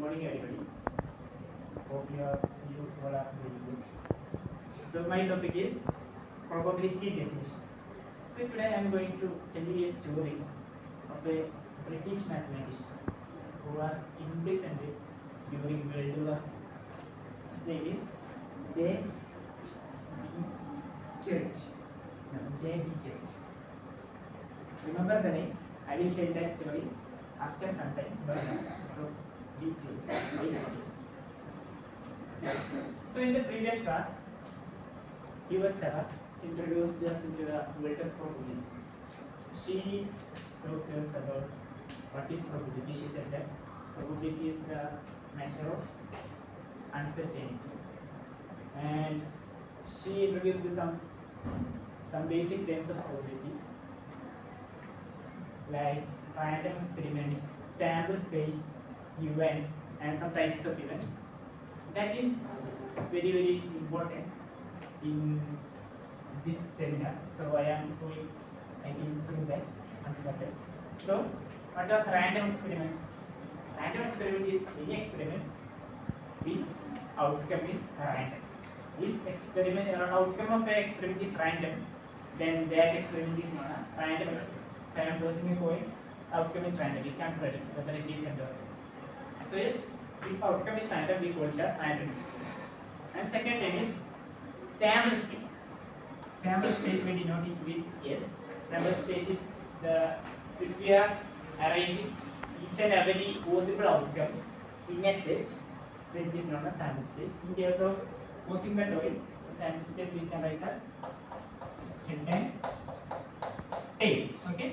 morning, everybody. Hope you all are doing good. So my topic is probability definition. So today I am going to tell you a story of a British mathematician who was imprisoned during World War. His name is J. B. Church. No, J. B. Church. Remember the name? I will tell that story after some time. So be patient. So in the previous class, Yuvatara introduced us into the world of probability. She talked us about what is probability. She said that probability is the measure of uncertainty, and she introduced some basic terms of probability, like random experiment, sample space, event, and some types of event. That is very important in this seminar. So I think through that constructed. So what was random experiment? Random experiment is any experiment which outcome is random. If outcome of an experiment is random, then that experiment is known as random experiment. If I am tossing a coin, outcome is random. We can't predict whether it is random. So if outcome is random, we call it as random experiment. And second thing is sample space. Sample space we denote it with S. Sample space is if we are arranging each and every possible outcomes in a set, then it is known as sample space. In case of tossing the coin, the sample space we can write as head and tail. Okay.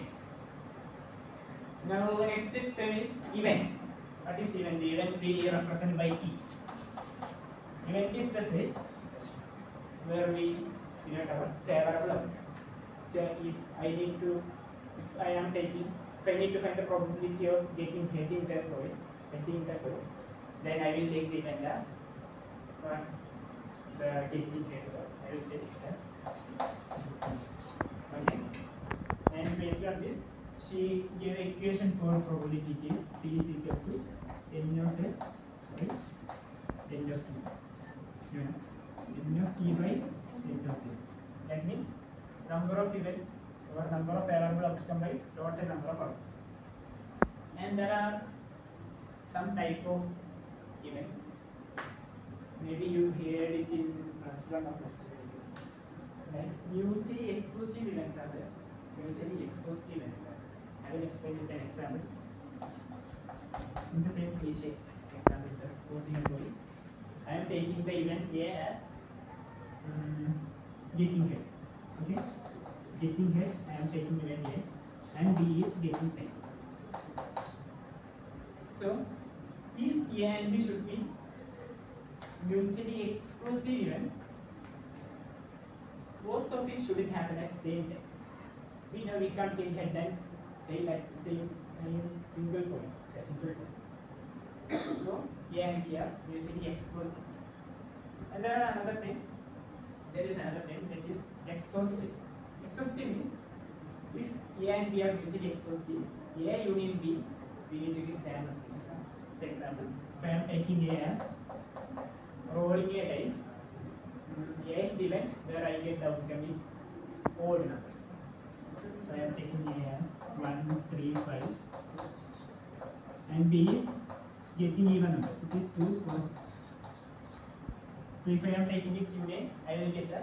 Now the next term is event. What is event? The event we represent by E. Event is the set where we denote our favorable outcome. So if I need to find the probability of getting head in the coin, then I will take the event as the getting head. I will take it as this one. Okay. And based on this, she gave an equation for probability is P is equal to N naught S by N of T. N of T by N of S. That means number of events or number of favorable outcome by total number of outcomes. And there are some type of events. Maybe you heard it in +1 or +2. Like mutually exclusive events are there. Mutually exclusive events are there. I will explain with an example. In the same cliche example, posing a coin, I am taking the event A as getting head. Okay, getting head. I am taking event A, and B is getting tail. So, if A and B should be mutually exclusive events, both of it shouldn't happen at the same time. We know we can't take head and tail at the same single point. So A and B are mutually exclusive. And there is another thing that is exhaustive. Exhaustive means if A and B are mutually exclusive, A union B, we need to give sample space. For example, if I am taking A as rolling a dice, A is the event where I get the outcome is odd numbers. So I am taking A as 1, 3, 5, and B is getting even numbers. It is 2, 4, 6. So if I am taking its union, I will get the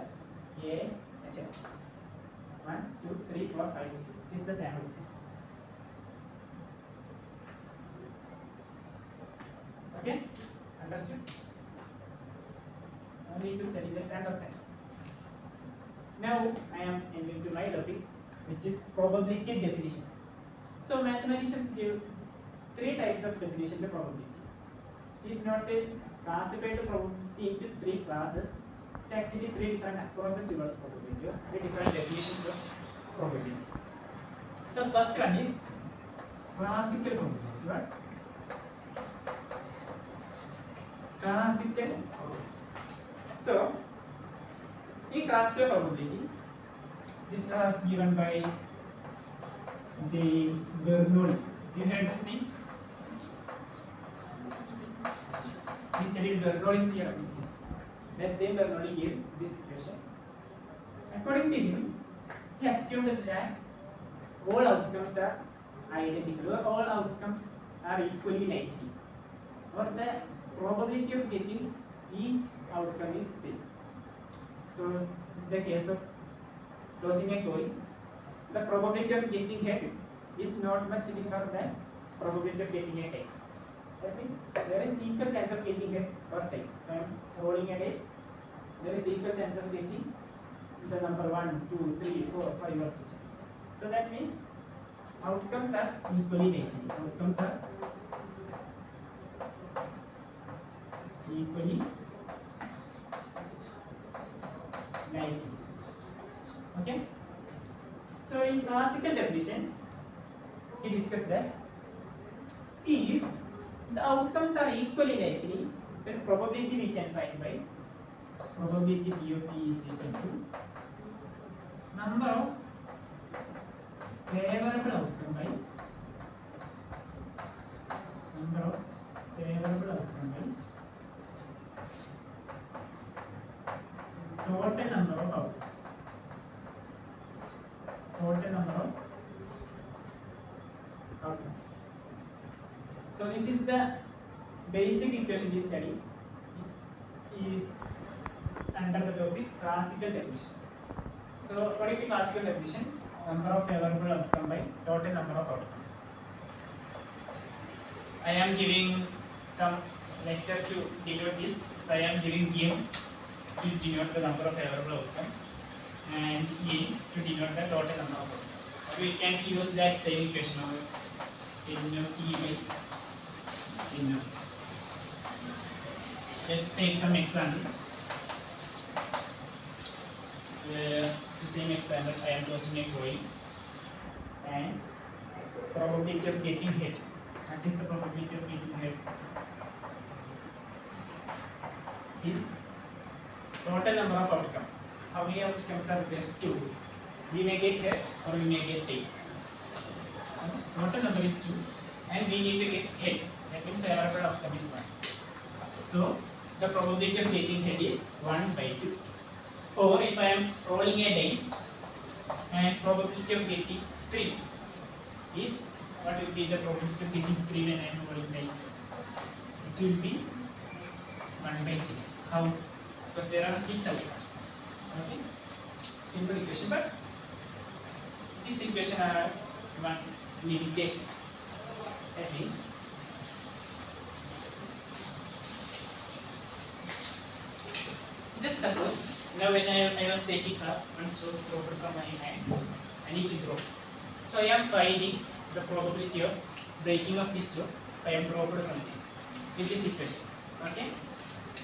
A, 1, 2, 3, 4, 5, 6. This is the sample space. Okay? Understood? I need to study this understand. Now I am entering to my topic, which is probability definitions. So mathematicians give 3 types of definition to probability. It is not classified probability into 3 classes. It's actually 3 different approaches towards probability, 3 different definitions of probability. So first one is classical probability. What? Classical. So in classical probability, this was given by James Bernoulli. You heard this name? basically Bernoulli's theorem. That same Bernoulli gave this equation. According to him, he assumed that all outcomes are identical, or all outcomes are equally likely, or the probability of getting each outcome is same. So, in the case of tossing a coin, the probability of getting head is not much different than probability of getting a tail. That means there is equal chance of getting head or tail. When rolling a dice, there is equal chance of getting the number 1, 2, 3, 4, 5 or 6. So that means outcomes are equally likely. Outcomes are equally likely. Okay? So in classical definition, he discussed that if the outcomes are equally likely, then probability we can find by probability P of P is equal to number of favorable outcome by number of favorable outcome by total number of outcomes. Total number of outcomes. So this is the basic equation we study. It is under the topic classical definition. So according to classical definition, number of favorable outcome by total number of outcomes. I am giving some letter to denote this. So I am giving M to denote the number of favorable outcome and E to denote the total number of outcomes. We can use that same equation of N of E by N of. Let's take some example. The same example, I am tossing a coin and probability of getting hit. What is the probability of getting hit? Is total number of outcomes. How many outcomes are there? 2. We may get hit or we may get tail. So, total number is 2 and we need to get hit. That means favorable outcome is 1. So the probability of getting hit is 1 by 2. Or if I am rolling a dice and probability of getting 3 is, what will be the probability of getting 3 when I am rolling dice? It will be 1 by 6. How? Because there are 6 outcomes. Okay? Simple equation, but this equation has one limitation. That means just suppose now when I was taking class, one choke dropped from my hand, I need to drop. So I am finding the probability of breaking of this choke if I am dropped from this with this equation. Okay?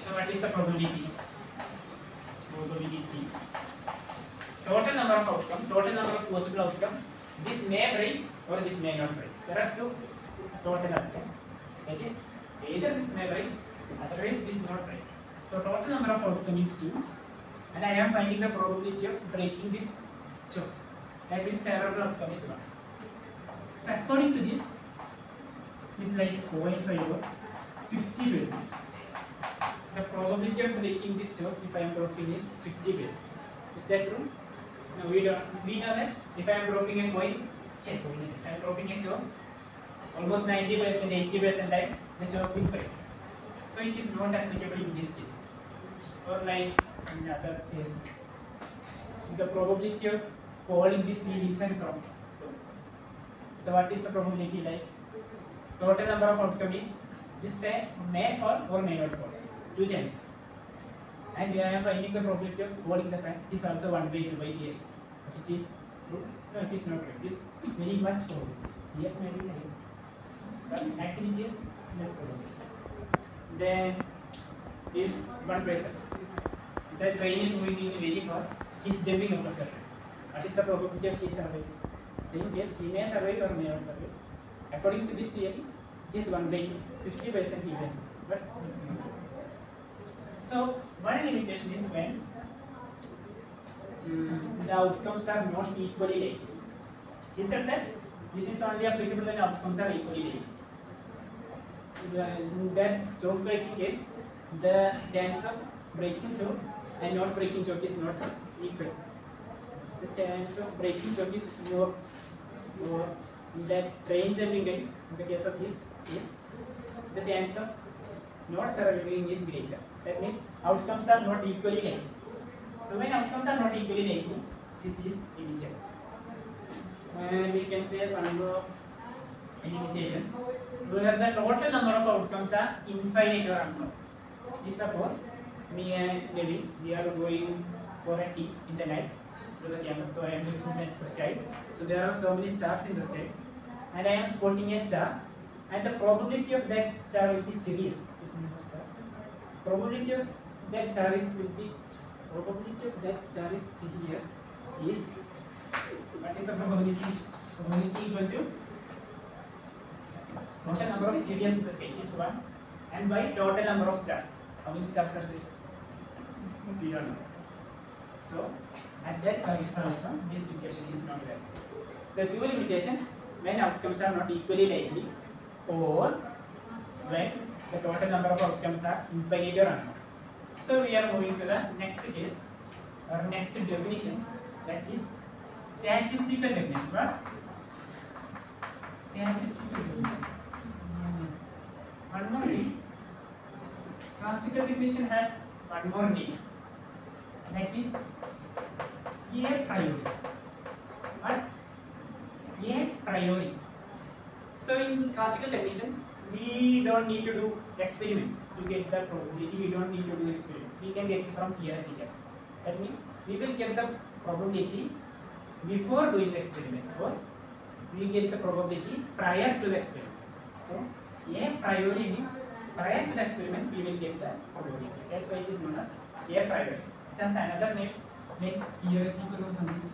So what is the probability? Probability. Total number of outcome, total number of possible outcome. This may break or this may not break. There are 2 total outcomes. That is, either this may break, otherwise this not break. So total number of outcome is 2, and I am finding the probability of breaking this choke. That means favorable outcome is 1. So according to this, is like 0.5 or 50%. The probability of breaking this choke if I am dropping is 50%. Is that true? No, we know that if I am dropping a coin, if I am dropping a choke, almost 90%, 80% time the choke will break. So it is not applicable in this case. Or like in other case, the probability of falling this seed infant from. So what is the probability like? Total number of outcome is this may fall or may not fall. 2 chances. And we are finding the probability of falling the fan is also 1 by 2 by here. It is true? No, it is not true. It is very much probable. Here maybe negative. But actually it is less probable. Then if one person, the train is moving in very fast, he is jumping out of the train. What is the probability of he surviving? Same case, he may survive or may not survive. According to this theory, it is 1 by 2, 50% he wins, but it's not. So one limitation is when the outcomes are not equally likely. He said that this is only applicable when outcomes are equally likely. In that choke breaking case, the chance of breaking choke and not breaking choke is not equal. The chance of breaking choke is more that range jumping in the case of this is the chance of not surviving is greater. That means outcomes are not equally likely. So when outcomes are not equally likely, this is limited. And we can say one more limitations where the total number of outcomes are infinite or unknown. If suppose me and Devi, we are going for a tea in the night through the camera. So I am looking at the sky. So there are so many stars in the sky, and I am spotting a star, and the probability of that star will be serious. Probability of that star is serious is what is the probability? Probability equal to total number of serious in the sky is 1 and by total number of stars. How many stars are there? We don't know. So at that point also this equation is not valid. So two limitations: when outcomes are not equally likely, or when the total number of outcomes are infinite or unknown. So we are moving to the next case or next definition, that is statistical definition. What? Statistical definition. One more thing. Classical definition has one more name, that is a priori. What? A priori. So in classical definition, we don't need to do experiments to get the probability. We don't need to do experiments. We can get it from theoretical. That means we will get the probability before doing the experiment, or we get the probability prior to the experiment. So a priori means prior to the experiment we will get the probability. That's why it is known as a priori. Just another name, like theoretical or something,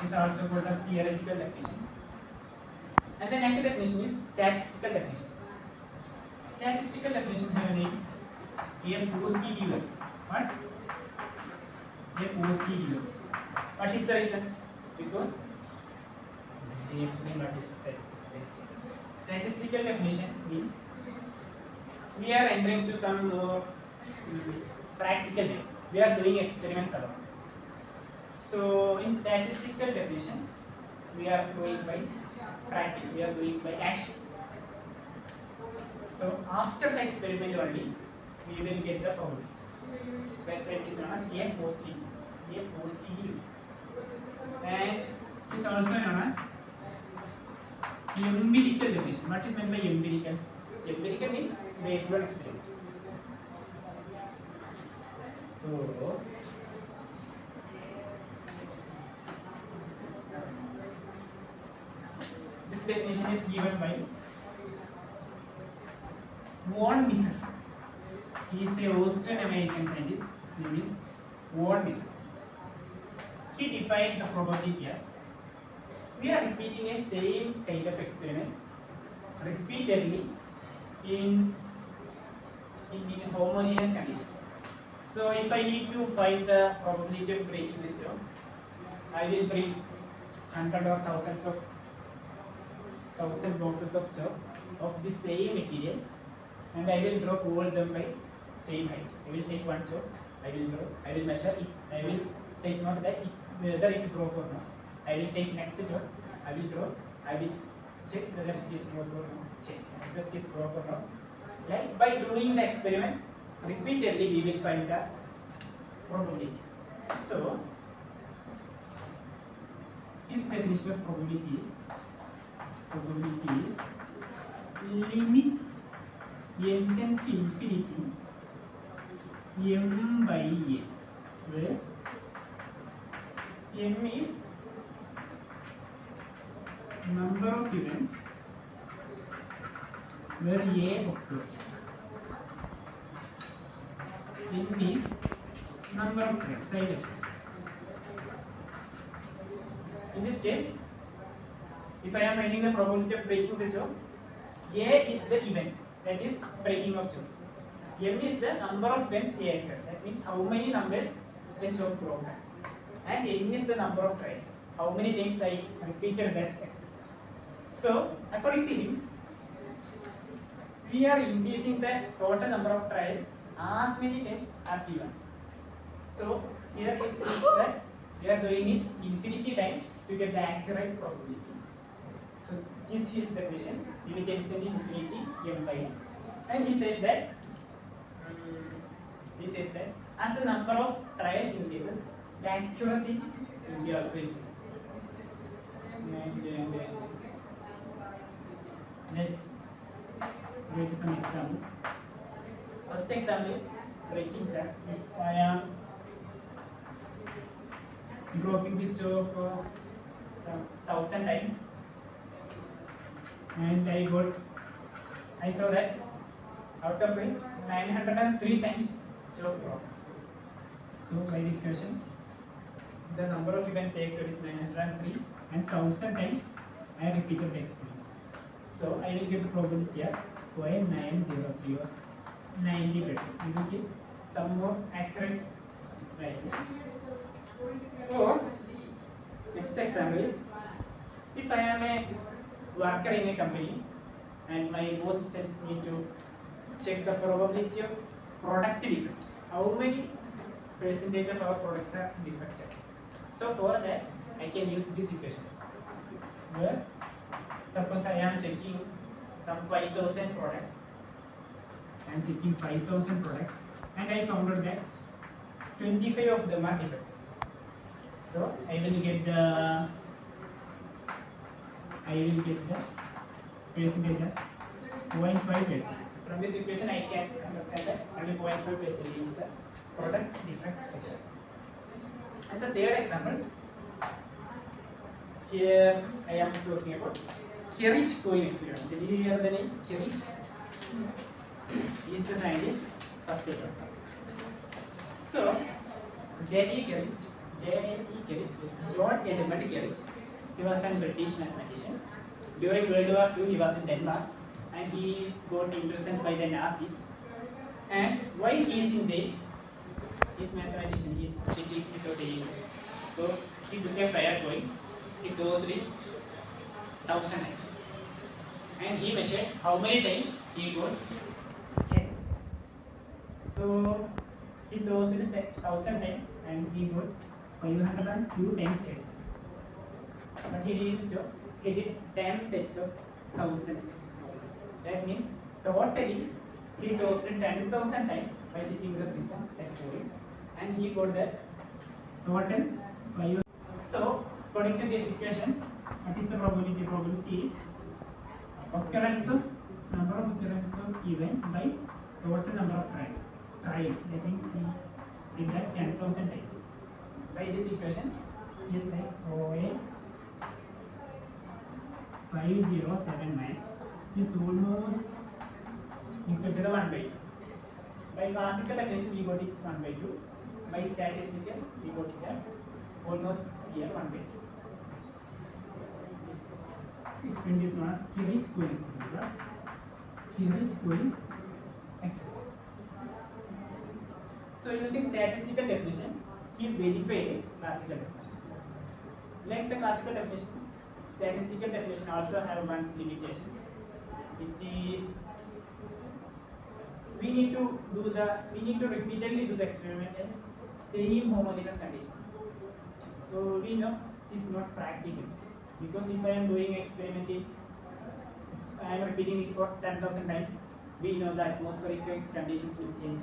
is also called as theoretical definition. And the next definition is statistical definition. Statistical definition have a name, a posterior. What? A posterior. What is the reason? Because they explain what is statistical. Statistical definition means we are entering to some more practical way. We are doing experiments alone. So in statistical definition, we are doing by practice, we are doing by action. So after the experiment only, we will get the probability. So that's why it is known as a posterior. And it is also known as empirical definition. What is meant by empirical? Empirical means based on experiment. So this definition is given by von Mises. He is a Austrian American scientist. His name is von Mises. He defined the probability as we are repeating a same kind of experiment repeatedly in homogeneous condition. So if I need to find the probability of breaking this term, I will bring hundreds or thousands of boxes of chalk of the same material, and I will drop all them by same height. I will take one chalk, I will measure it, I will take note that whether it broke or not. I will take next chalk, I will draw, I will check whether it is broke or not. Check whether it is broke or not. Like by doing the experiment repeatedly, we will find the probability. So his definition of probability is limit n tends to infinity m by n, where m is number of events where a occurs. N is number of times. In this case, if I am finding the probability of breaking the chalk, A is the event, that is breaking of chalk. M is the number of events A occur, that means how many numbers the chalk broke. And N is the number of tries, how many times I repeated that experiment. So according to him, we are increasing the total number of trials as many times as we want. So here it means that we are doing it infinity times to get the accurate probability. So this is the definition, unit extending infinity m by n. And he says that as the number of trials increases, the accuracy will be also increases. And let's go to some examples. First example is breaking chart. If I am dropping the stock some 1000 times, and I saw that out of it 903 times stock drop. So by the equation, the number of events saved is 903 and 1000 times I repeated the experiment. So I will get the probability as 0.903 or 90%. We will get some more accurate value. Or next example is, if I am a worker in a company and my boss tells me to check the probability of product defect, how many percentage of our products are defective. So for that I can use this equation, where suppose I am checking some 5000 products. I am checking 5000 products and I found out that 25 of them are defective. So I will get the percentage as 0.5%. From this equation I can understand that only 0.5% is the product defect ratio. And the third example, here I am talking about Kirich coin experiment. Did you hear the name Kirich? He is the scientist, first paper. So J.E. Kirich is John Edmund Kirich. He was a British mathematician. During World War II, he was in Denmark and he got imprisoned by the Nazis. And while he is in jail, he is mathematician, he is sitting without any work. So he took a fire coin, he dosed it 1000 times. And he measured how many times he got hit. So he dosed it 1000 times and he got 502 times hit. But he didn't stop, he did 10 sets of 1000. That means totally he dosed it 10,000 times by sitting with the prism, that's story, and he got that total 5. So according to this equation, what is the probability? Probability is occurrence of number of occurrence of event by total number of trials. That means he did that 10,000 times. By this equation, is like 0.5079 is almost equal to the 1 by 2. By classical definition, we got it 1 by 2. By statistical, we got it as almost here 1 by 2. This experiment is known as Kirich coin experiment. Kirich coin experiment. So using statistical definition, he verified classical definition. Like the classical definition, statistical definition also have one limitation. It is we need to repeatedly do the experiment in same homogeneous condition. So we know it is not practical, because if I am doing experiment, I am repeating it for 10,000 times, we know the atmospheric conditions will change,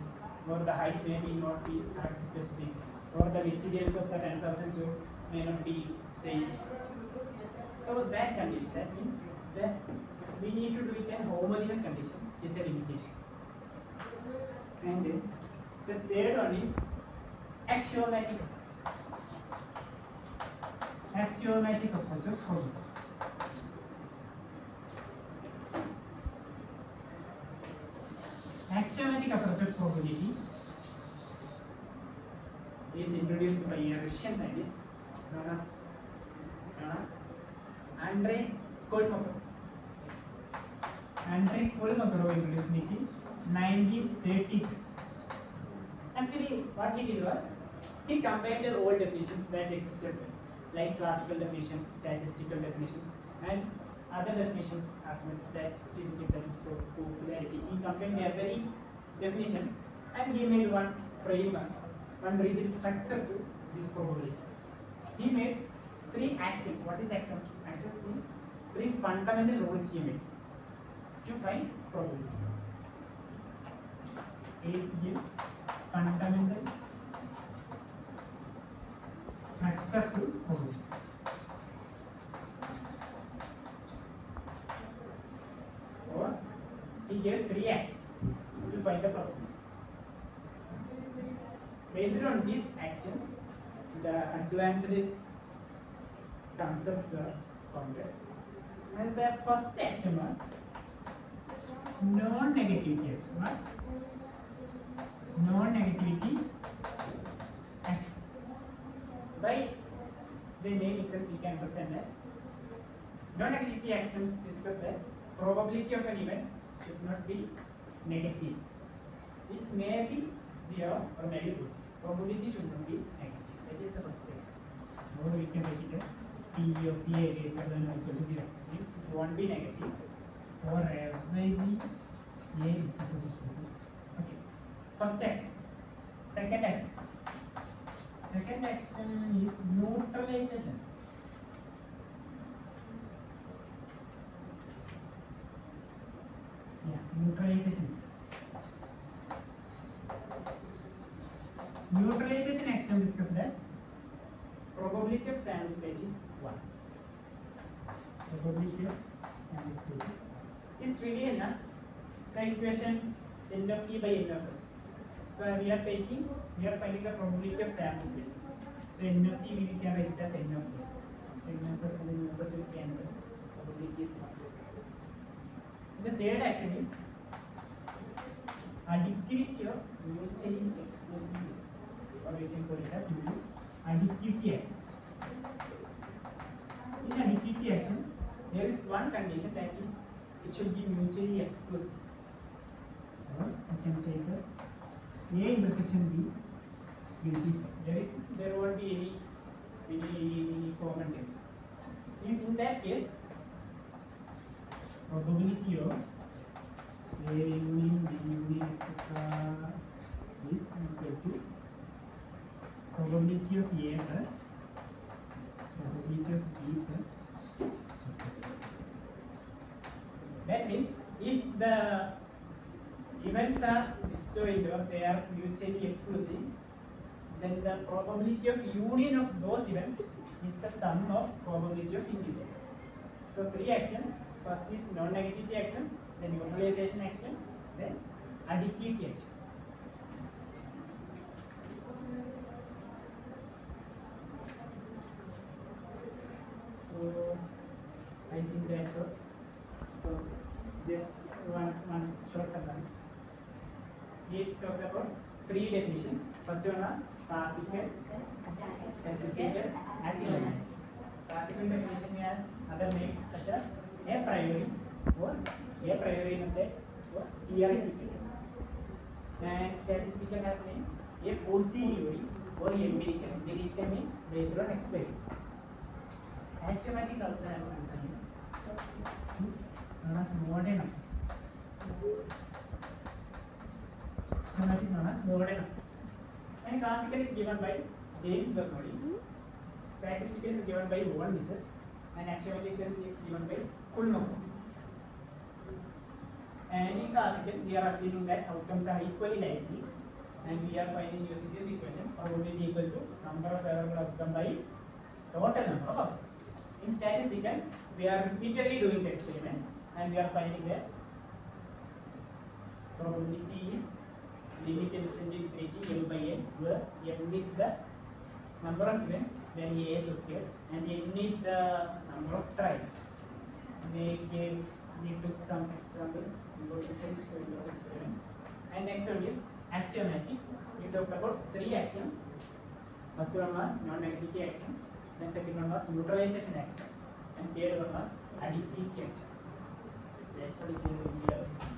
or the height may not be specific, or the materials of the 10,000 joule may not be same. So that condition, that means that we need to do it in homogeneous condition, is a limitation. And then the third one is axiomatic approach. Axiomatic approach of probability. Axiomatic approach of probability is introduced by a Russian scientist known as Andrei Kolmogorov. Andrei Kolmogorov introduced it in 1932. Actually, what he did was, he combined the old definitions that existed, like classical definition, statistical definitions, and other definitions as much that didn't give them popularity. He combined their very definitions and he made one framework, one rigid structure to this probability. He made three axioms. What is axioms? Axioms means three fundamental rules he made to find probability. It gives fundamental structure to probability. Or he gave three axioms to find the probability. Based on these axioms, the advanced concepts were founded. And the first axiom was non-negativity axiom. What? Non-negativity axiom. By the name itself, we can understand that non-negativity axioms discuss that probability of an event should not be negative. It may be 0 or maybe 2. Probability should not be negative. That is the first step. Now we can write it as P of A greater than or equal to 0. It won't be negative. Or F by B, A is equal to 0. Okay. First action. Second action. Second action is neutralization. Yeah, neutralization. Neutralization axiom discussed that probability of sample space is 1. Probability of sample space is really enough. The equation n of t by n of s. So we are finding the probability of sample space. So n of t we can write it as n of s. N of s and n of s will cancel. Probability is 1. The third action is additivity of mutually exclusive, or we can call it as additivity action. In additivity action, there is one condition, that is it should be mutually exclusive. Or I can say that A intersection B will be, there won't be any common terms. In that case, probability of A union, B union, etc. is equal to probability of A plus probability of B plus. That means if the events are disjoint or they are mutually exclusive, then the probability of union of those events is the sum of probability of individuals. So three actions. First is non-negativity action, then neutralization action, then additivity action. So I think that's all. So just one short summary. We talked about three definitions. First one was classical, statistical, axiomatic. Classical definition has other names such as a priori or a priori method or theoretical. And statistical has name a posteriori or empirical. Empirical means based on experiment. Axiomatic also has one name. Known as modern. Axiomatic known as modern. And classical is given by James Bernoulli. Statistical is given by Owen Mises. And axiomatic is given by Coulomb. And in classical, we are assuming that outcomes are equally likely, and we are finding using this equation probability equal to number of favorable outcome by total number of outcomes. In statistical, we are repeatedly doing the experiment, and we are finding that probability is limit extended infinity L by N, where M is the number of events when A is occurred, and N is the number of trials. We took some examples. And next one is axiomatic. We talked about three axioms. First one was non-negativity axiom, then second one was neutralization axiom, and third one was additivity axiom. That's what it is.